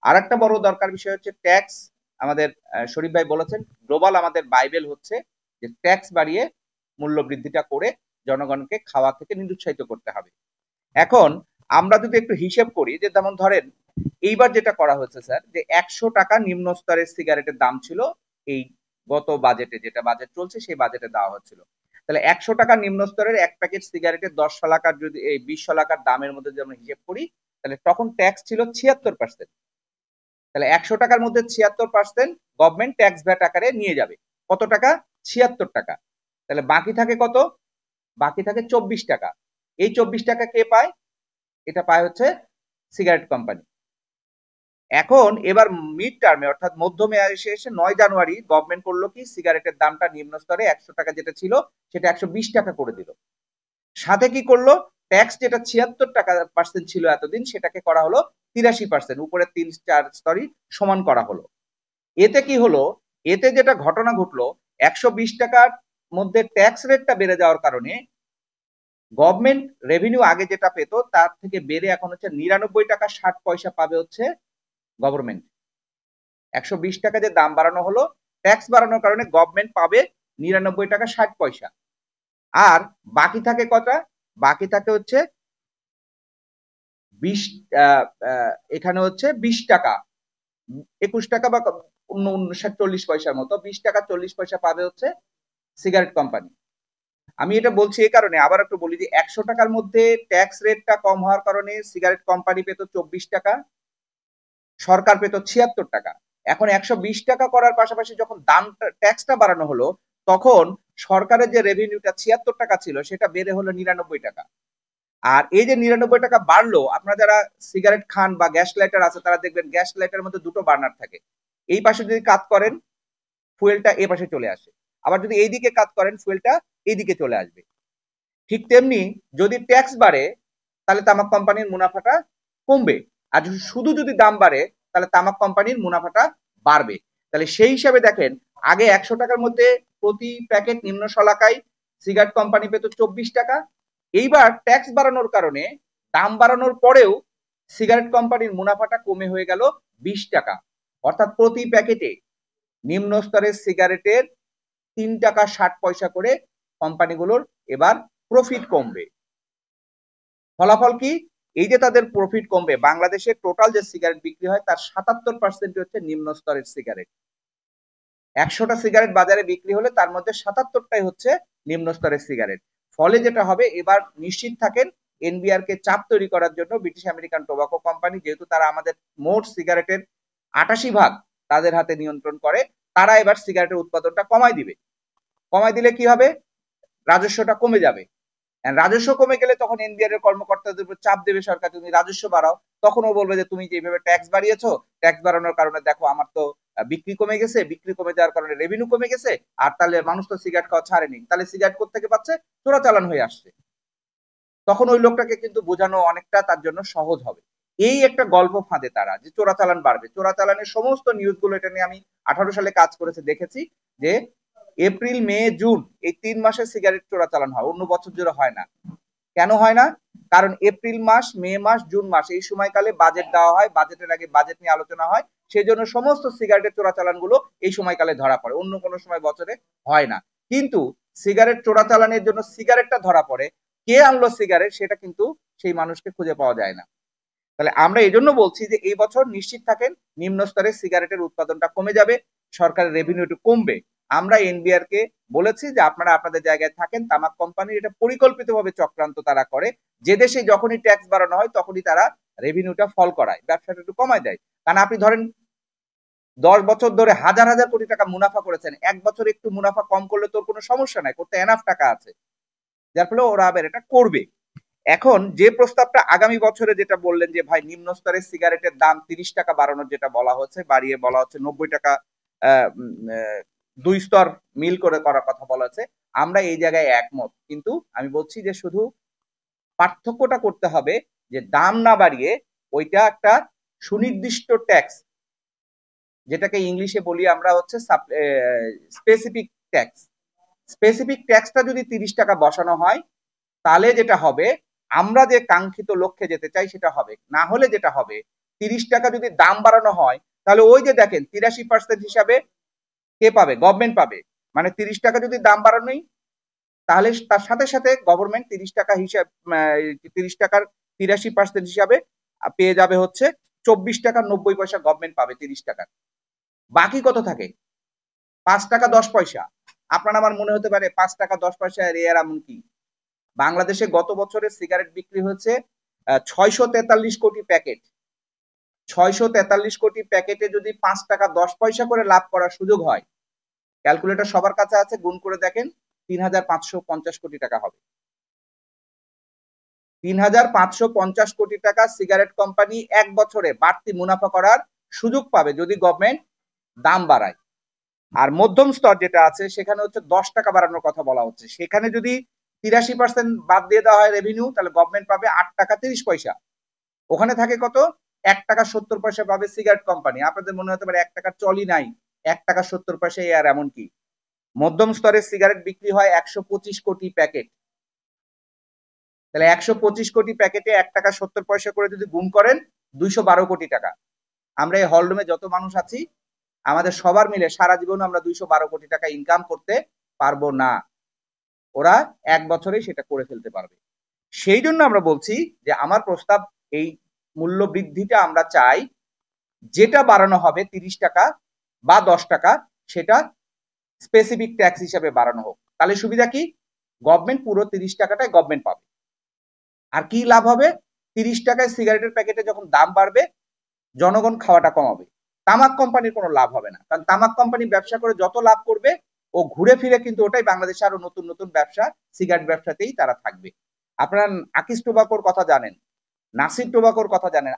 আর একটা বড় দরকার বিষয় হচ্ছে ট্যাক্স। আমাদের শরীফ ভাই বলেছেন গ্লোবাল আমাদের বাইবেল হচ্ছে যে ট্যাক্স বাড়িয়ে মূল্য বৃদ্ধিটা করে জনগণকে খাওয়া থেকে নিরুৎসাহিত করতে হবে। এখন আমরা যদি একটু হিসেব করি যে যেমন ধরেন এইবার যেটা করা হয়েছে স্যার, যে 100 টাকা নিম্ন স্তরের সিগারেটের দাম ছিল এই গত বাজেটে, যেটা বাজেট চলছে সেই বাজেটে দেওয়া হচ্ছিল। তাহলে 100 টাকা নিম্ন স্তরের এক প্যাকেট সিগারেটের 10 শলাকার যদি এই 20 শলাকার দামের মধ্যে যদি আমরা হিসেব করি, তাহলে তখন ট্যাক্স ছিল 76%। তাহলে 100 টাকার মধ্যে 76% গভর্নমেন্ট ট্যাক্স ভ্যাট আকারে নিয়ে যাবে। কত টাকা? 76 টাকা। তাহলে বাকি থাকে কত? বাকি থাকে 24 টাকা। এই 24 টাকা কে পায়? এটা পায় হচ্ছে সিগারেট কোম্পানি। এখন এবার মিড টার্মে অর্থাৎ মধ্যমেয়াদে এসে 9 জানুয়ারি গভর্নমেন্ট করলো কি, সিগারেটের দামটা নিম্ন স্তরে 100 টাকা যেটা ছিল সেটা 120 টাকা করে দিল। সাথে কি করলো, ট্যাক্স যেটা 76% ছিল এতদিন সেটাকে করা হলো 83%, উপরের 3-4 স্তরই সমান করা হলো। এতে কি হলো, এতে যেটা ঘটনা ঘটলো, 120 টাকার মধ্যে ট্যাক্স রেটটা বেড়ে যাওয়ার কারণে গভর্নমেন্ট রেভিনিউ আগে যেটা পেত তার থেকে বেড়ে এখন হচ্ছে 99 টাকা 60 পয়সা পাবে হচ্ছে গভর্নমেন্ট। 120 টাকা যে দাম বাড়ানো হলো, ট্যাক্স বাড়ানোর কারণে গভর্নমেন্ট পাবে 99 টাকা 60 পয়সা। আর বাকি থাকে কটা? বাকি থাকে হচ্ছে 20, এখানে হচ্ছে 20 টাকা, 21 টাকা বা 59-40 পয়সার মতো, 20 টাকা 40 পয়সা পাবে হচ্ছে সিগারেট কোম্পানি। আমি এটা বলছি এই কারণে, আবার একটু বলি যে 100 টাকার মধ্যে ট্যাক্স রেটটা কম হওয়ার কারণে সিগারেট কোম্পানি পেত 24 টাকা, সরকার পেত 76 টাকা। এখন 120 টাকা করার পাশাপাশি যখন দাম ট্যাক্সটা বাড়ানো হলো, তখন সরকারের যে রেভিনিউটা 76 টাকা ছিল সেটা বেড়ে হলো 99 টাকা। আর এই যে 99 টাকা বাড়লো, আপনারা যারা সিগারেট খান বা গ্যাস লাইটার আছে তারা দেখবেন গ্যাস লাইটারের মধ্যে দুটো বার্নার থাকে। এই পাশে যদি কাজ করেন ফুয়েলটা এ পাশে চলে আসে, আবার যদি এইদিকে কাজ করেন ফুয়েলটা এইদিকে চলে আসবে। ঠিক তেমনি যদি ট্যাক্স বাড়ে তাহলে তামাক কোম্পানির মুনাফাটা কমবে, আর শুধু যদি দাম বাড়ে তাহলে তামাক কোম্পানির মুনাফাটা বাড়বে। তাহলে সেই হিসাবে দেখেন, আগে 100 টাকার মধ্যে প্রতি প্যাকেট নিম্ন শলাকায় সিগারেট কোম্পানি পেত 24 টাকা। এইবার ট্যাক্স বাড়ানোর কারণে দাম বাড়ানোর পরেও সিগারেট কোম্পানির মুনাফাটা কমে হয়ে গেল 20 টাকা। অর্থাৎ প্রতি প্যাকেটে নিম্ন স্তরের সিগারেটের 3 টাকা 60 পয়সা করে কোম্পানিগুলোর এবার প্রফিট কমবে। ফলাফল কি? এই যে তাদের প্রফিট কমবে, বাংলাদেশের টোটাল যে সিগারেট বিক্রি হয় তার 77% হচ্ছে নিম্ন স্তরের সিগারেট। 100টা সিগারেট বাজারে বিক্রি হলে তার মধ্যে 77টাই হচ্ছে নিম্ন স্তরের সিগারেট। ফলে যেটা হবে, এবার নিশ্চিত থাকেন এনবিআর কে চাপ তৈরি করার জন্য ব্রিটিশ আমেরিকান টোবাকো কোম্পানি, যেহেতু তারা আমাদের মোট সিগারেটের 88% তাদের হাতে নিয়ন্ত্রণ করে, তারা এবার সিগারেটের উৎপাদনটা কমায় দিবে। কমায় দিলে কি হবে? রাজস্বটা কমে যাবে। রাজস্ব কমে গেলে তখন এনবিআর এর কর্মকর্তাদের উপর চাপ দেবে সরকার, তুমি রাজস্ব বাড়াও। তখন ও বলবে যে তুমি যেভাবে ট্যাক্স বাড়িয়েছো, ট্যাক্স বাড়ানোর কারণে দেখো আমার তো বিক্রি কমে গেছে, বিক্রি কমে যাওয়ার কারণে রেভিনিউ কমে গেছে, আর তাহলে মানুষ তো সিগারেট খাওয়া ছাড়েনি, তাহলে সিগারেট কোত্থেকে পাচ্ছে? চোরাচালান হয়ে আসছে। তখন ওই লোকটাকে কিন্তু বোঝানো অনেকটা তার জন্য সহজ হবে। এই একটা গল্প ফাঁদে তারা, যে চোরাচালান বাড়বে। চোরাচালানের সমস্ত নিউজগুলো, এটা নিয়ে আমি 18 সালে কাজ করেছে দেখেছি, যে এপ্রিল মে জুন এই 3 মাসে সিগারেট চোরাচালান হয়, অন্য বছর জুড়ে হয় না। কেন হয় না? কারণ এপ্রিল মাস, মে মাস, জুন মাস এই সময়কালে বাজেট দেওয়া হয়, বাজেটের আগে বাজেট নিয়ে আলোচনা হয়, সেই জন্য সমস্ত সিগারেটের চোরাচালান গুলো এই সময়কালে ধরা পড়ে, অন্য কোনো সময় বছরে হয় না। কিন্তু সিগারেট চোরাচালানের জন্য সিগারেটটা ধরা পড়ে, কে আনলো সিগারেট সেটা কিন্তু সেই মানুষকে খুঁজে পাওয়া যায় না। তাহলে আমরা এই জন্য বলছি যে এই বছর নিশ্চিত থাকেন নিম্ন স্তরের সিগারেটের উৎপাদনটা কমে যাবে, সরকারের রেভিনিউ একটু কমবে। আমরা এনবিআর কে বলেছি যে আপনারা আপনাদের জায়গায় থাকেন, তামাক কোম্পানির এটা পরিকল্পিতভাবে চক্রান্ত তারা করে, যে দেশে যখনই ট্যাক্স বাড়ানো হয় তখনই তারা রেভিনিউটা ফল করায়, ব্যবসাটা একটু কমায় দেয়। কারণ আপনি ধরেন 10 বছর ধরে হাজার হাজার কোটি টাকা মুনাফা করেছেন, এক বছর একটু মুনাফা কম করলে তোর কোনো সমস্যা নাই, করতে এনাফ টাকা আছে, যার ফলে ওরা আবার এটা করবে। এখন যে প্রস্তাবটা আগামী বছরে যেটা বললেন যে ভাই নিম্ন স্তরের সিগারেটের দাম 30 টাকা বাড়ানোর যেটা বলা হচ্ছে, বাড়িয়ে বলা হচ্ছে 90 টাকা, 2 স্তর মিল করে করার কথা বলা হচ্ছে, আমরা এই জায়গায় একমত। কিন্তু আমি বলছি যে শুধু পার্থক্যটা করতে হবে, যে দাম না বাড়িয়ে ওইটা একটা সুনির্দিষ্ট ট্যাক্স, যেটাকে ইংলিশে বলি আমরা হচ্ছে স্পেসিফিক ট্যাক্স। স্পেসিফিক ট্যাক্সটা যদি 30 টাকা বসানো হয়, তাহলে যেটা হবে, আমরা যে কাঙ্ক্ষিত লক্ষ্যে যেতে চাই সেটা হবে। না হলে যেটা হবে, 30 টাকা যদি দাম বাড়ানো হয়, তাহলে ওই যে দেখেন 83% হিসাবে কে পাবে? গভর্নমেন্ট পাবে। মানে 30 টাকা যদি দাম বাড়ানোই, তাহলে তার সাথে সাথে গভর্নমেন্ট 30 টাকা হিসাব 30 টাকার 83% হিসাবে পেয়ে যাবে হচ্ছে 24 টাকা 90 পয়সা গভর্নমেন্ট পাবে 30 টাকার। বাকি কত থাকে? 5 টাকা 10 পয়সা। আপনার আমার মনে হতে পারে 5 টাকা 10 পয়সা এর এমন কি? বাংলাদেশে গত বছরে সিগারেট বিক্রি হচ্ছে 643 কোটি প্যাকেট। 643 কোটি প্যাকেটে যদি 5 টাকা 10 পয়সা করে লাভ করার সুযোগ হয়, ক্যালকুলেটর সবার কাছে আছে, গুণ করে দেখেন 3,550 কোটি টাকা হবে। 3,550 কোটি টাকা সিগারেট কোম্পানি এক বছরে বাড়তি মুনাফা করার সুযোগ পাবে যদি গভর্নমেন্ট দাম বাড়ায়। আর মধ্যম স্তর যেটা আছে সেখানে হচ্ছে 10 টাকা বাড়ানোর কথা বলা হচ্ছে। সেখানে যদি 83% বাদ দিয়ে দেওয়া হয় রেভিনিউ, তাহলে গভর্নমেন্ট পাবে 8 টাকা 30 পয়সা। ওখানে থাকে কত? 1 টাকা 70 পয়সা পাবে সিগারেট কোম্পানি। আপনাদের মনে হতে পারে 1 টাকা চলই নাই, 1 টাকা 70 পয়সা আর এমন কি? মধ্যম স্তরের সিগারেট বিক্রি হয় 125 কোটি প্যাকেট। তাহলে 125 কোটি প্যাকেটে 1 টাকা 70 পয়সা করে যদি গুণ করেন, 212 কোটি টাকা। আমরা এই হলরুমে যত মানুষ আছি, আমাদের সবার মিলে সারা জীবনে আমরা 212 কোটি টাকা ইনকাম করতে পারবো না। ওরা এক বছরেই সেটা করে ফেলতে পারবে। সেই জন্য আমরা বলছি যে আমার প্রস্তাব, এই মূল্য বৃদ্ধিটা আমরা চাই, যেটা বাড়ানো হবে 30 টাকা বা 10 টাকা, সেটা স্পেসিফিক ট্যাক্স হিসাবে বাড়ানো হোক। তাহলে সুবিধা কি? গভর্নমেন্ট পুরো 30 টাকাটাই গভর্নমেন্ট পাবে। আর কি লাভ হবে? 30 টাকায় সিগারেটের প্যাকেটে যখন দাম বাড়বে, জনগণ খাওয়াটা কমাবে। তামাক কোম্পানির কোনো লাভ হবে না, কারণ তামাক কোম্পানি ব্যবসা করে যত লাভ করবে, ও ঘুরে ফিরে কিন্তু ওটাই বাংলাদেশে আরো নতুন নতুন ব্যবসা, সিগারেট ব্যবসাতেই তারা থাকবে। আপনারা আকিস টোবাকোর কথা জানেন, নাসির টোবাকোর কথা জানেন।